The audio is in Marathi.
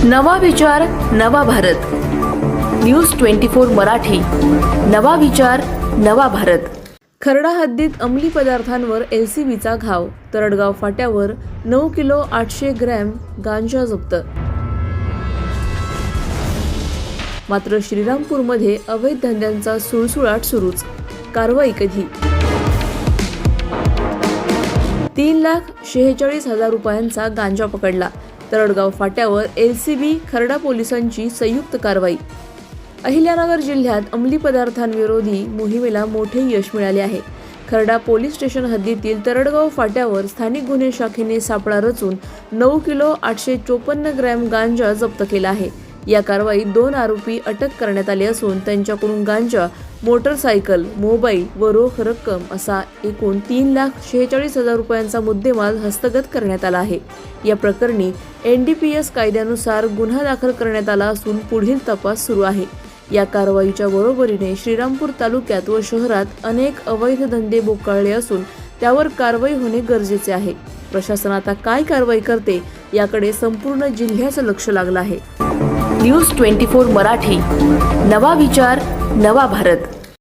नवा विचार नवा भारत. न्यूज 24 मराठी. नवा विचार नवा भारत. खर्डा हद्दीत अंमली पदार्थांवर LCBचा घाव. तरडगाव फाट्यावर 9 किलो 800 ग्रॅम गांजा जप्त. मात्र श्रीरामपूरमध्ये अवैध धंद्यांचा सुळसुळाट सुरूच. कारवाई कधी? 3,46,000 रुपयांचा गांजा पकडला. तरडगाव फाट्यावर LCB खर्डा पोलिसांची संयुक्त कारवाई. अहिल्यानगर जिल्ह्यात अंमली पदार्थांविरोधी मोहिमेला मोठे यश मिळाले आहे. खर्डा पोलीस स्टेशन हद्दीतील तरडगाव फाट्यावर स्थानिक गुन्हे शाखेने सापळा रचून 9 किलो 854 ग्रॅम गांजा जप्त केला आहे. या कारवाईत 2 आरोपी अटक करण्यात आले असून त्यांच्याकडून गांजा, मोटरसायकल, मोबाईल व रोख रक्कम असा एकूण 3,46,000 रुपयांचा मुद्देमाल हस्तगत करण्यात आला आहे. या प्रकरणी NDPS कायद्यानुसार गुन्हा दाखल करण्यात आला असून पुढील तपास सुरू आहे. या कारवाईच्या बरोबरीने श्रीरामपूर तालुक्यात व शहरात अनेक अवैध धंदे बोकाळले असून त्यावर कारवाई होणे गरजेचे आहे. प्रशासन आता काय कारवाई करते याकडे संपूर्ण जिल्ह्याचं लक्ष लागलं आहे. न्यूज 24 मराठी. नवा विचार नवा भारत.